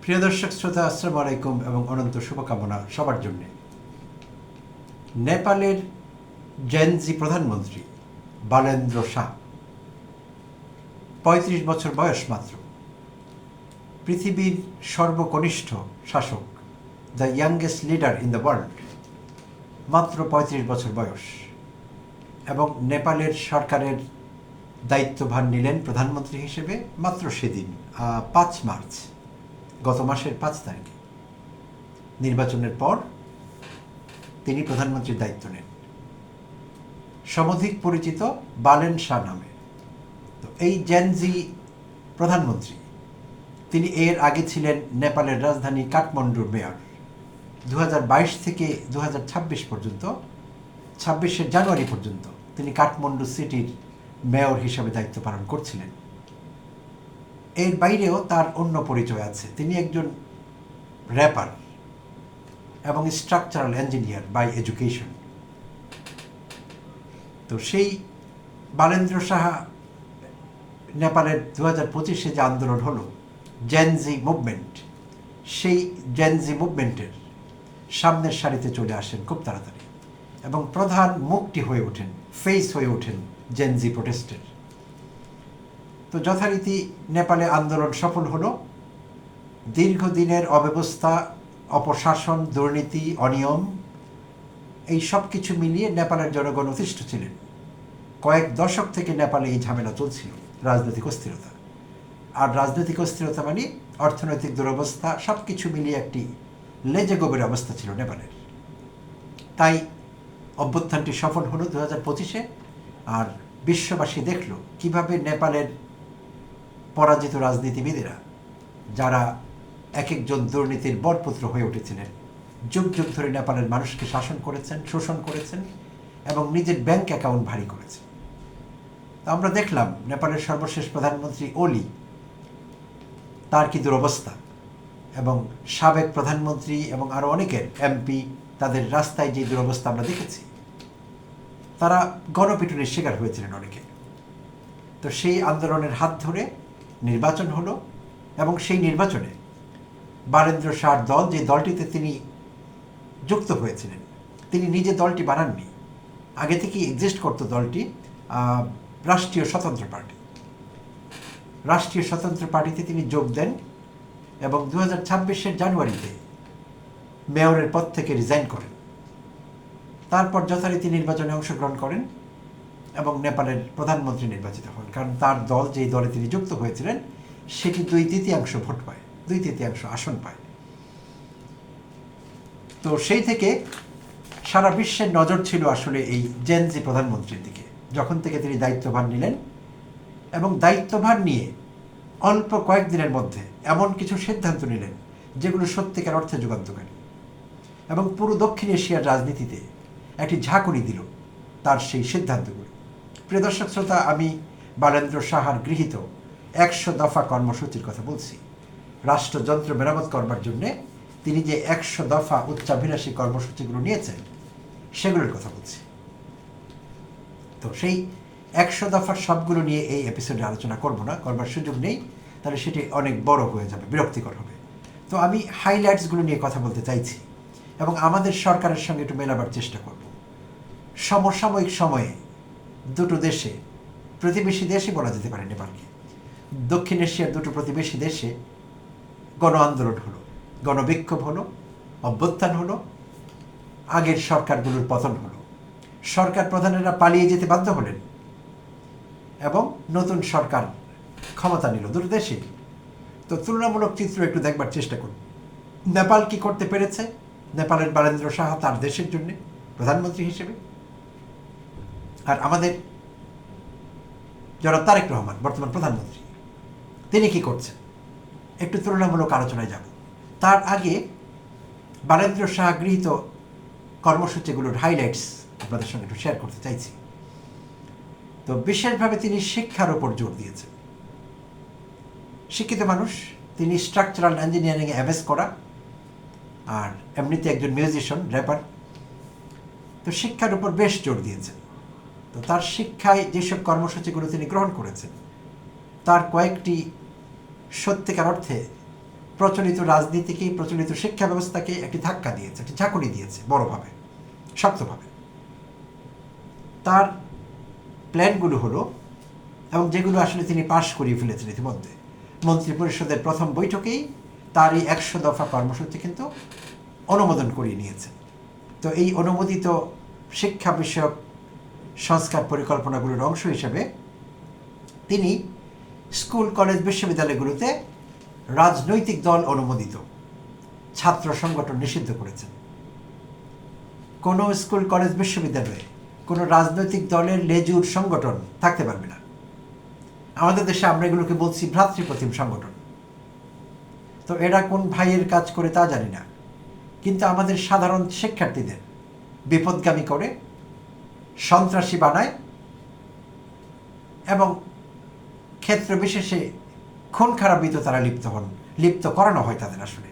প্রিয় দর্শক শ্রোতা, আসসালামু আলাইকুম এবং অনন্ত শুভকামনা সবার জন্য। নেপালের জেনজি প্রধানমন্ত্রী বালেন্দ্র শাহ, ৩৫ বছর বয়স মাত্র, পৃথিবীর সর্বকনিষ্ঠ শাসক, the youngest leader in the world, মাত্র ৩৫ বছর বয়স, এবং নেপালের সরকারের দায়িত্বভার নিলেন প্রধানমন্ত্রী হিসেবে মাত্র সেদিন ৫ মার্চ, গত মাসের ৫ তারিখে। নির্বাচনের পর তিনি প্রধানমন্ত্রীর দায়িত্ব নেন, সমধিক পরিচিত বালেন শাহ নামে। তো এই জেনজি প্রধানমন্ত্রী, তিনি এর আগে ছিলেন নেপালের রাজধানী কাঠমান্ডুর মেয়র। ২০২২ থেকে ২০২৬ পর্যন্ত, ২৬শে জানুয়ারি পর্যন্ত তিনি কাঠমান্ডু সিটির মেয়র হিসাবে দায়িত্ব পালন করছিলেন। এর বাইরেও তার অন্য পরিচয় আছে। তিনি একজন র্যাপার এবং স্ট্রাকচারাল ইঞ্জিনিয়ার বাই এডুকেশন। তো সেই বালেন্দ্র শাহ নেপালের ২০২৫-এ যে আন্দোলন হলো জেনজি মুভমেন্ট, সেই জেনজি মুভমেন্টের সামনের সারিতে চলে আসেন খুব তাড়াতাড়ি এবং প্রধান মুখটি হয়ে ওঠেন, ফেস হয়ে ওঠেন জেনজি প্রোটেস্টের। তো যথারীতি নেপালে আন্দোলন সফল হলো। দীর্ঘদিনের অব্যবস্থা, অপশাসন, দুর্নীতি, অনিয়ম, এই সব কিছু মিলিয়ে নেপালের জনগণ অতিষ্ঠ ছিলেন। কয়েক দশক থেকে নেপালে এই ঝামেলা চলছিল, রাজনৈতিক অস্থিরতা। আর রাজনৈতিক অস্থিরতা মানে অর্থনৈতিক দুরবস্থা, সব কিছু মিলিয়ে একটি লেজে গোবের অবস্থা ছিল নেপালের। তাই অভ্যুত্থানটি সফল হলো ২০২৫-এ। আর বিশ্ববাসী দেখল কিভাবে নেপালের পরাজিত রাজনীতিবিদেরা, যারা এক একজন দুর্নীতির বরপুত্র হয়ে উঠেছিলেন, যুগ যুগ ধরে নেপালের মানুষকে শাসন করেছেন, শোষণ করেছেন এবং নিজের ব্যাংক অ্যাকাউন্ট ভারী করেছেন। আমরা দেখলাম নেপালের সর্বশেষ প্রধানমন্ত্রী ওলি, তার কি দুরবস্থা, এবং সাবেক প্রধানমন্ত্রী এবং আরও অনেকের এমপি, তাদের রাস্তায় যে দুরবস্থা আমরা দেখেছি। তারা গণপিটুনির শিকার হয়েছিলেন অনেকে। তো সেই আন্দোলনের হাত ধরে নির্বাচন হলো এবং সেই নির্বাচনে বালেন্দ্র শাহর দল, যে দলটিতে তিনি যুক্ত হয়েছিলেন, তিনি নিজে দলটি বানাননি, আগে থেকেই এক্সিস্ট করতো দলটি, রাষ্ট্রীয় স্বতন্ত্র পার্টি। রাষ্ট্রীয় স্বতন্ত্র পার্টিতে তিনি যোগ দেন এবং ২০২৬-এর জানুয়ারিতে মেয়রের পদ থেকে রিজাইন করেন। তারপর যথারীতি নির্বাচনে অংশগ্রহণ করেন এবং নেপালের প্রধানমন্ত্রী নির্বাচিত হন, কারণ তার দল, যেই দলে তিনি যুক্ত হয়েছিলেন, সেটি ২/৩ ভোট পায়, ২/৩ আসন পায়। তো সেই থেকে সারা বিশ্বের নজর ছিল আসলে এই জেনজি প্রধানমন্ত্রীর দিকে, যখন থেকে তিনি দায়িত্বভার নিলেন। এবং দায়িত্বভার নিয়ে অল্প কয়েকদিনের মধ্যে এমন কিছু সিদ্ধান্ত নিলেন যেগুলো সত্যিকার অর্থে যুগান্তকারী এবং পুরো দক্ষিণ এশিয়ার রাজনীতিতে একটি ঝাঁকুনি দিল তার সেই সিদ্ধান্তগুলো। প্রিয় দর্শক শ্রোতা, আমি বালেন্দ্র শাহর গৃহীত ১০০ দফা কর্মসূচির কথা বলছি। রাষ্ট্রযন্ত্র মেরামত করবার জন্যে তিনি যে ১০০ দফা উচ্চাভিলাষী কর্মসূচিগুলো নিয়েছেন, সেগুলোর কথা বলছি। তো সেই ১০০ দফার সবগুলো নিয়ে এই এপিসোডে আলোচনা করব না, করবার সুযোগ নেই, তাহলে সেটি অনেক বড় হয়ে যাবে, বিরক্তিকর হবে। তো আমি হাইলাইটসগুলো নিয়ে কথা বলতে চাইছি এবং আমাদের সরকারের সঙ্গে একটু মেলাবার চেষ্টা করব। সমসাময়িক সময়ে দুটো দেশে, প্রতিবেশী দেশই বলা যেতে পারে নেপালকে, দক্ষিণ এশিয়ার দুটো প্রতিবেশী দেশে গণ আন্দোলন হলো, গণবিক্ষোভ হলো, অভ্যুত্থান হলো, আগের সরকারগুলোর পতন হলো, সরকার প্রধানেরা পালিয়ে যেতে বাধ্য হলেন এবং নতুন সরকার ক্ষমতা নিল দুটো দেশে। তো তুলনামূলক চিত্র একটু দেখবার চেষ্টা করুন। নেপাল কি করতে পেরেছে নেপালের বালেন্দ্র শাহ তার দেশের জন্য প্রধানমন্ত্রী হিসেবে, আর আমাদের জনাব তারেক রহমান বর্তমান প্রধানমন্ত্রী, তিনি কি করছেন, একটু তুলনামূলক আলোচনায় যাব। তার আগে বালেন্দ্র শাহ গৃহীত কর্মসূচিগুলোর হাইলাইটস আপনাদের সঙ্গে একটু শেয়ার করতে চাইছি। তো বিশেষভাবে তিনি শিক্ষার ওপর জোর দিয়েছেন। শিক্ষিত মানুষ, তিনি স্ট্রাকচারাল ইঞ্জিনিয়ারিংয়ে এমএস করা, আর এমনিতে একজন মিউজিশিয়ান, র্যাপার। তো শিক্ষার উপর বেশ জোর দিয়েছেন। তো তার শিক্ষায় যেসব কর্মসূচিগুলো তিনি গ্রহণ করেছেন, তার কয়েকটি সত্যিকার অর্থে প্রচলিত রাজনীতিকে, প্রচলিত শিক্ষা ব্যবস্থাকে একটি ধাক্কা দিয়েছে, একটি ঝাঁকুনি দিয়েছে বড়ভাবে, শক্তভাবে। তার প্ল্যানগুলো হলো, এবং যেগুলো আসলে তিনি পাশ করিয়ে ফেলেছেন ইতিমধ্যে, মন্ত্রী পরিষদের প্রথম বৈঠকেই তার এই 100 দফা কর্মসূচি কিন্তু অনুমোদন করিয়ে নিয়েছে। তো এই অনুমোদিত শিক্ষা বিষয়ক সংস্কার পরিকল্পনাগুলোর অংশ হিসেবে তিনি স্কুল, কলেজ, বিশ্ববিদ্যালয়গুলোতে রাজনৈতিক দল অনুমোদিত ছাত্র সংগঠন নিষিদ্ধ করেছেন। কোনো স্কুল, কলেজ, বিশ্ববিদ্যালয়ে কোনো রাজনৈতিক দলের লেজুর সংগঠন থাকতে পারবে না। আমাদের দেশে আমরা এগুলোকে বলছি ভ্রাতৃপ্রতিম সংগঠন। তো এরা কোন ভাইয়ের কাজ করে তা জানি না, কিন্তু আমাদের সাধারণ শিক্ষার্থীদের বিপদগামী করে, সন্ত্রাসী বানায় এবং ক্ষেত্র বিশেষে খুন খারাপিতে তারা লিপ্ত করানো হয় তাদের। আসলে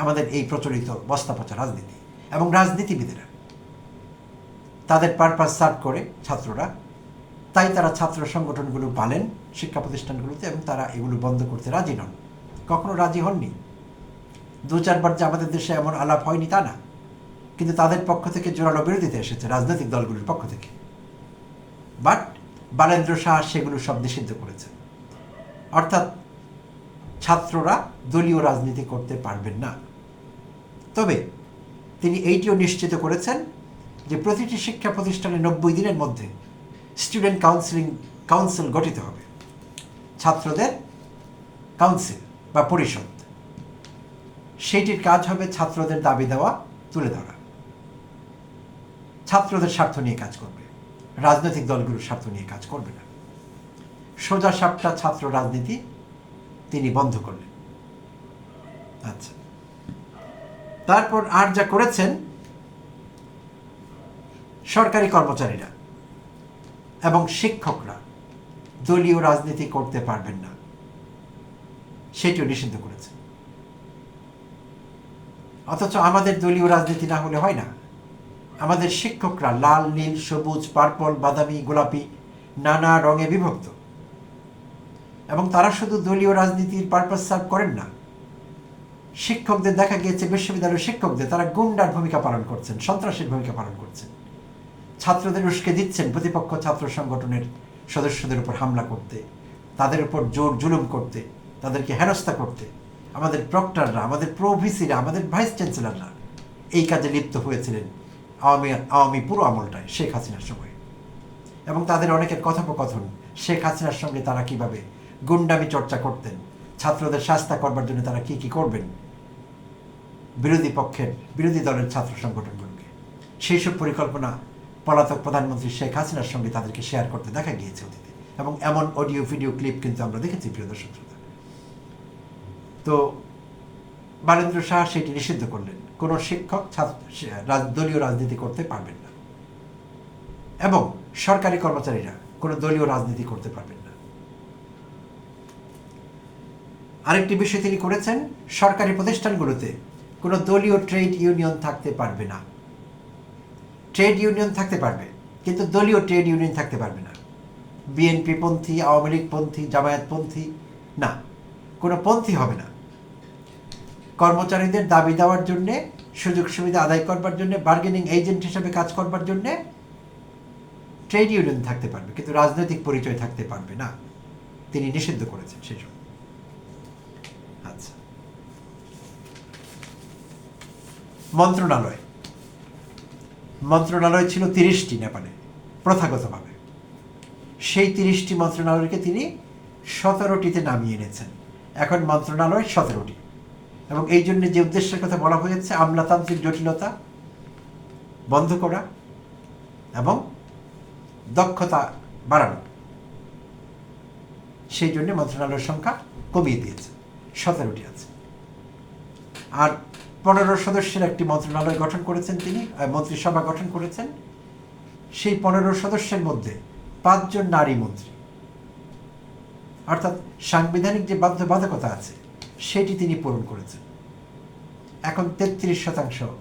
আমাদের এই প্রচলিত বস্তাপচা রাজনীতি এবং রাজনীতিবিদেরা তাদের পারপাস সার্ভ করে ছাত্ররা, তাই তারা ছাত্র সংগঠনগুলো পালেন শিক্ষা প্রতিষ্ঠানগুলোতে, এবং তারা এগুলো বন্ধ করতে রাজি নন, কখনো রাজি হননি। 2-4 বার যে আমাদের দেশে এমন আলাপ হয়নি তা না, কিন্তু তাদের পক্ষ থেকে জোরালো বিরোধিতা এসেছে রাজনৈতিক দলগুলোর পক্ষ থেকে। বাট বালেন্দ্র শাহ সেগুলো সব নিষিদ্ধ করেছেন। অর্থাৎ ছাত্ররা দলীয় রাজনীতি করতে পারবেন না। তবে তিনি এইটিও নিশ্চিত করেছেন যে প্রতিটি শিক্ষা প্রতিষ্ঠানে 90 দিনের মধ্যে স্টুডেন্ট কাউন্সিল গঠিত হবে, ছাত্রদের কাউন্সিল বা পরিষদ। সেইটির কাজ হবে ছাত্রদের দাবি দেওয়া তুলে ধরা, ছাত্রদের স্বার্থ নিয়ে কাজ করবে, রাজনৈতিক দলগুলোর স্বার্থ নিয়ে কাজ করবে না। সোজা সাপটা ছাত্র রাজনীতি তিনি বন্ধ করলেন। আচ্ছা, তারপর আর যা করেছেন, সরকারি কর্মচারীরা এবং শিক্ষকরা দলীয় রাজনীতি করতে পারবেন না, সেটিও নিষিদ্ধ করেছেন। অথচ আমাদের দলীয় রাজনীতি না হলে হয় না। আমাদের শিক্ষকরা লাল, নীল, সবুজ, পার্পল, বাদামি, গোলাপি নানা রঙে বিভক্ত, এবং তারা শুধু দলীয় রাজনীতির পারপাস সার্ভ করেন না। শিক্ষকদের দেখা গিয়েছে, বিশ্ববিদ্যালয়ের শিক্ষকদের তারা গুন্ডার ভূমিকা পালন করছেন, সন্ত্রাসের ভূমিকা পালন করছেন, ছাত্রদের উস্কে দিচ্ছেন প্রতিপক্ষ ছাত্র সংগঠনের সদস্যদের উপর হামলা করতে, তাদের উপর জোর জুলুম করতে, তাদেরকে হেনস্থা করতে। আমাদের প্রক্টররা, আমাদের প্রভিসিরা, আমাদের ভাইস চ্যান্সেলররা এই কাজে লিপ্ত হয়েছিলেন আওয়ামী পুরো আমলটায়, শেখ হাসিনার সময়। এবং তাদের অনেকের কথোপকথন শেখ হাসিনার সঙ্গে তারা কিভাবে গুন্ডামি চর্চা করতেন, ছাত্রদের শাস্তা করবার জন্য তারা কি করবেন বিরোধী দলের ছাত্র সংগঠনগুলোকে, সেই সব পরিকল্পনা পলাতক প্রধানমন্ত্রী শেখ হাসিনার সঙ্গে তাদেরকে শেয়ার করতে দেখা গিয়েছে অতীতে। এবং এমন অডিও ভিডিও ক্লিপ কিন্তু আমরা দেখেছি, প্রিয় দর্শক শ্রোতা। তো বালেন্দ্র শাহ সেটি নিষিদ্ধ করলেন, কোনো শিক্ষক দলীয় রাজনীতি করতে পারবেন না, এবং সরকারি কর্মচারীরা কোনো দলীয় রাজনীতি করতে পারবেন না। আরেকটি বিষয় তিনি করেছেন, সরকারি প্রতিষ্ঠানগুলোতে কোনো দলীয় ট্রেড ইউনিয়ন থাকতে পারবে না। ট্রেড ইউনিয়ন থাকতে পারবে, কিন্তু দলীয় ট্রেড ইউনিয়ন থাকতে পারবে না। বিএনপি পন্থী, আওয়ামী লীগ পন্থী, জামায়াত পন্থী না, কোনো পন্থী হবে না। কর্মচারীদের দাবি দেওয়ার জন্যে, সুযোগ সুবিধা আদায় করবার জন্য, বার্গেনিং এজেন্ট হিসেবে কাজ করবার জন্যে ট্রেড ইউনিয়ন থাকতে পারবে, কিন্তু রাজনৈতিক পরিচয় থাকতে পারবে না। তিনি নিষিদ্ধ করেছেন সেসব। আচ্ছা, মন্ত্রণালয় ছিল 30টি নেপালে প্রথাগতভাবে। সেই 30টি মন্ত্রণালয়কে তিনি 17টিতে নামিয়ে এনেছেন। এখন মন্ত্রণালয় 17টি, এবং এই জন্য যে উদ্দেশ্যের কথা বলা হয়েছে, আমলাতান্ত্রিক জটিলতা বন্ধ করা এবং দক্ষতা বাড়ানো, সেই জন্য মন্ত্রণালয়ের সংখ্যা কমিয়ে দিয়েছে, 17টি আছে। আর 15 সদস্যের একটি মন্ত্রণালয় গঠন করেছেন তিনি, মন্ত্রিসভা গঠন করেছেন। সেই 15 সদস্যের মধ্যে 5 জন নারী মন্ত্রী, অর্থাৎ সাংবিধানিক যে বাধ্যবাধকতা আছে সেটি তিনি পূরণ করেছেন। এখন 33%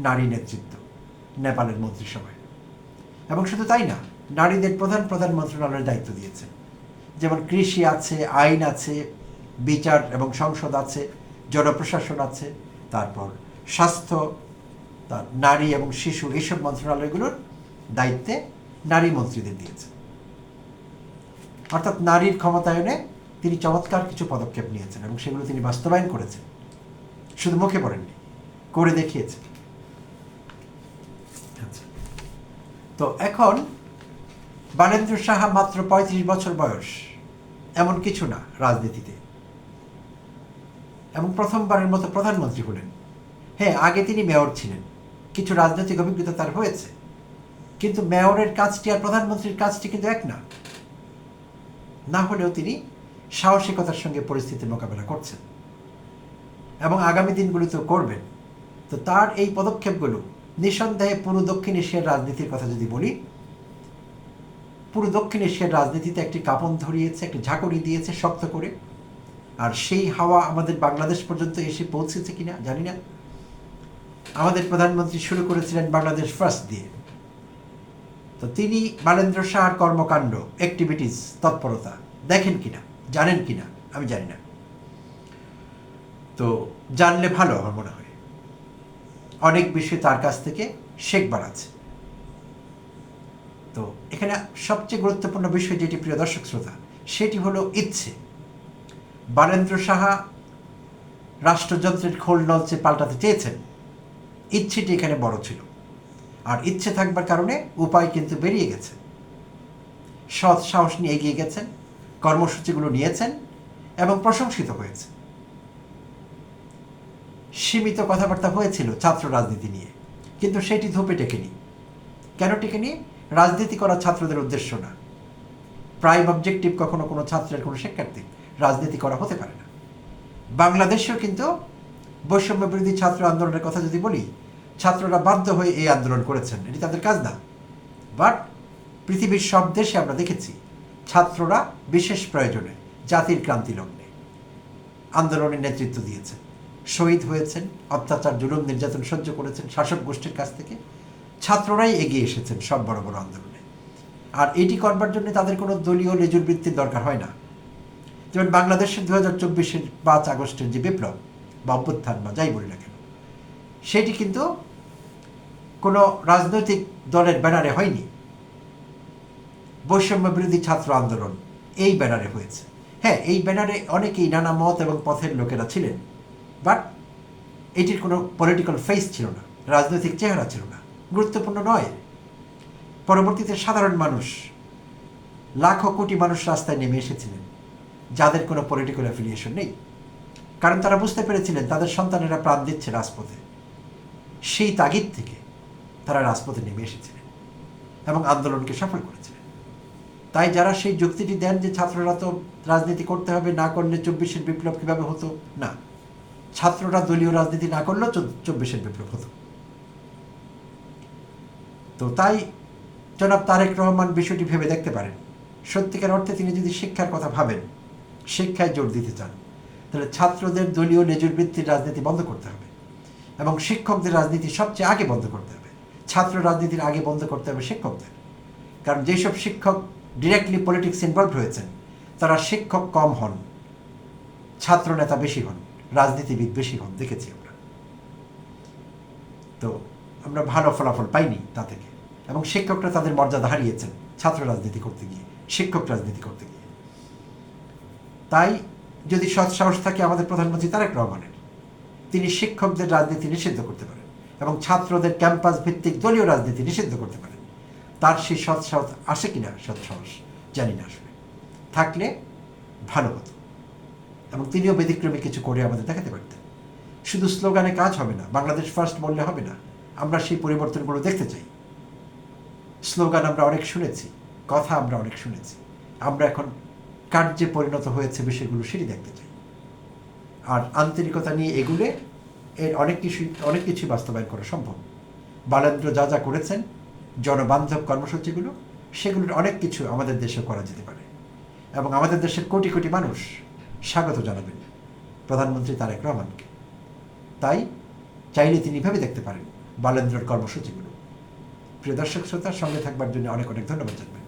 নারী নেতৃত্ব নেপালের মন্ত্রিসভায়। এবং শুধু তাই না, নারীদের প্রধান প্রধান মন্ত্রণালয়ের দায়িত্ব দিয়েছেন, যেমন কৃষি আছে, আইন আছে, বিচার এবং সংসদ আছে, জনপ্রশাসন আছে, তারপর স্বাস্থ্য, তার নারী এবং শিশু, এইসব মন্ত্রণালয়গুলোর দায়িত্বে নারী মন্ত্রীদের দিয়েছে। অর্থাৎ নারীর ক্ষমতায়নে তিনি চমৎকার কিছু পদক্ষেপ নিয়েছেন এবং সেগুলো তিনি বাস্তবায়ন করেছেন, শুধু মুখে পড়েননি, করে দেখিয়েছেন। আচ্ছা, তো এখন বালেন্দ্র সাহা মাত্র ৩৫ বছর বয়স, এমন কিছু না রাজনীতিতে, এবং প্রথমবারের মতো প্রধানমন্ত্রী হলেন। হ্যাঁ, আগে তিনি মেয়র ছিলেন, কিছু রাজনৈতিক অভিজ্ঞতা তার হয়েছে, কিন্তু মেয়রের কাজটি আর প্রধানমন্ত্রীর কাজটি কিন্তু এক না। না হলেও তিনি সাহসিকতার সঙ্গে পরিস্থিতির মোকাবেলা করছেন এবং আগামী দিনগুলিতেও করবেন। তো তার এই পদক্ষেপগুলো নিঃসন্দেহে পুরো দক্ষিণ এশিয়ার রাজনীতির কথা যদি বলি, পুরো দক্ষিণ এশিয়ার রাজনীতিতে একটি কাঁপন ধরিয়েছে, একটি ঝাঁকুনি দিয়েছে শক্ত করে। আর সেই হাওয়া আমাদের বাংলাদেশ পর্যন্ত এসে পৌঁছেছে কিনা জানি না। আমাদের প্রধানমন্ত্রী শুরু করেছিলেন বাংলাদেশ ফার্স্ট দিয়ে, তো তিনি বালেন্দ্র সাহার কর্মকাণ্ড, অ্যাক্টিভিটিস, তৎপরতা দেখেন কিনা, জানেন কিনা আমি জানি না। তো জানলে ভালো, আমার মনে হয় অনেক বিষয় তার কাছ থেকে শেখবার আছে। তো এখানে সবচেয়ে গুরুত্বপূর্ণ বিষয় যেটি, প্রিয় দর্শক শ্রোতা, সেটি হলো ইচ্ছে। বালেন্দ্র সাহা রাষ্ট্রযন্ত্রের খোল নলচে পাল্টাতে চেয়েছেন, ইচ্ছেটি এখানে বড় ছিল। আর ইচ্ছে থাকবার কারণে উপায় কিন্তু বেরিয়ে গেছে। সৎ সাহস নিয়ে এগিয়ে গেছেন, কর্মসূচিগুলো নিয়েছেন এবং প্রশংসিত হয়েছে। সীমিত কথাবার্তা হয়েছিল ছাত্র রাজনীতি নিয়ে, কিন্তু সেটি ধূপে টেকেনি। কেন টেকেনি? রাজনীতি করা ছাত্রদের উদ্দেশ্য না। প্রাইম অবজেক্টিভ কখনো কোনো ছাত্রের, কোনো শিক্ষার্থী রাজনীতি করা হতে পারে না। বাংলাদেশেও কিন্তু বৈষম্য বিরোধী ছাত্র আন্দোলনের কথা যদি বলি, ছাত্ররা বাধ্য হয়ে এই আন্দোলন করেছেন, এটি তাদের কাজ না। বাট পৃথিবীর সব দেশে আমরা দেখেছি ছাত্ররা বিশেষ প্রয়োজনে, জাতির ক্রান্তি লগ্নে আন্দোলনের নেতৃত্ব দিয়েছেন, শহীদ হয়েছেন, অত্যাচার, জুলুম, নির্যাতন সহ্য করেছেন শাসক গোষ্ঠীর কাছ থেকে। ছাত্ররাই এগিয়ে এসেছেন সব বড় বড় আন্দোলনে। আর এটি করবার জন্য তাদের কোনো দলীয় লেজুর বৃত্তির দরকার হয় না। যেমন বাংলাদেশের 2024-এর 5 আগস্টের যে বিপ্লব বা অভ্যুত্থান বা যাই বলি না কেন, সেটি কিন্তু কোনো রাজনৈতিক দলের ব্যানারে হয়নি, বৈষম্য বিরোধী ছাত্র আন্দোলন এই ব্যানারে হয়েছে। হ্যাঁ, এই ব্যানারে অনেকেই নানা মত এবং পথের লোকেরা ছিলেন, বাট এটির কোনো পলিটিক্যাল ফেস ছিল না, রাজনৈতিক চেহারা ছিল না, গুরুত্বপূর্ণ নয়। পরবর্তীতে সাধারণ মানুষ, লাখো কোটি মানুষ রাস্তায় নেমে এসেছিলেন, যাদের কোনো পলিটিক্যাল অ্যাফিলিয়েশন নেই, কারণ তারা বুঝতে পেরেছিলেন তাদের সন্তানেরা প্রাণ দিচ্ছে রাজপথে। সেই তাগিদ থেকে তারা রাজপথে নেমে এসেছিলেন এবং আন্দোলনকে সফল করেছিলেন। তাই যারা সেই যুক্তিটি দেন যে ছাত্ররা তো রাজনীতি করতে হবে, না করলে 24-এর বিপ্লব কীভাবে হতো, না, ছাত্ররা দলীয় রাজনীতি না করলেও 24-এর বিপ্লব হতো। তো তাই জনাব তারেক রহমান বিষয়টি ভেবে দেখতে পারেন। সত্যিকার অর্থে তিনি যদি শিক্ষার কথা ভাবেন, শিক্ষায় জোর দিতে চান, তাহলে ছাত্রদের দলীয় লেজুর বৃত্তির রাজনীতি বন্ধ করতে হবে এবং শিক্ষকদের রাজনীতি সবচেয়ে আগে বন্ধ করতে হবে। ছাত্র রাজনীতির আগে বন্ধ করতে হবে শিক্ষকদের, কারণ যেসব শিক্ষক ডিরেক্টলি পলিটিক্স ইনভলভ হয়েছেন তারা শিক্ষক কম হন, ছাত্র নেতা বেশি হন, রাজনীতিবিদ বেশি হন, দেখেছি আমরা। তো আমরা ভালো ফলাফল পাইনি তা থেকে, এবং শিক্ষকরা তাদের মর্যাদা হারিয়েছেন ছাত্র রাজনীতি করতে গিয়ে, শিক্ষক রাজনীতি করতে গিয়ে। তাই যদি সৎ সাহস থাকে আমাদের প্রধানমন্ত্রী তারেক রহমানের, তিনি শিক্ষকদের রাজনীতি নিষিদ্ধ করতে পারেন এবং ছাত্রদের ক্যাম্পাস ভিত্তিক দলীয় রাজনীতি নিষিদ্ধ করতে পারেন। তার সেই সৎ সাহস আসে কিনা, সৎ সাহস জানি না, আসলে থাকলে ভালো হতো এবং তিনিও ব্যতিক্রমী কিছু করে আমাদের দেখাতে পারতেন। শুধু স্লোগানে কাজ হবে না, বাংলাদেশ ফার্স্ট বললে হবে না, আমরা সেই পরিবর্তনগুলো দেখতে চাই। স্লোগান আমরা অনেক শুনেছি, কথা আমরা অনেক শুনেছি, আমরা এখন কার্যে পরিণত হয়েছে বিষয়গুলো সেটি দেখতে চাই। আর আন্তরিকতা নিয়ে এগুলে এর অনেক কিছু বাস্তবায়ন করা সম্ভব। বালেন্দ্র যা যা করেছেন জনবান্ধব কর্মসূচিগুলো, সেগুলোর অনেক কিছু আমাদের দেশে করা যেতে পারে এবং আমাদের দেশের কোটি কোটি মানুষ স্বাগত জানাবেন প্রধানমন্ত্রী তারেক রহমানকে। তাই চাইলে তিনি ভেবে দেখতে পারেন বালেন্দ্রর কর্মসূচিগুলো। প্রিয় দর্শক শ্রোতার সঙ্গে থাকবার জন্য অনেক অনেক ধন্যবাদ জানাবেন।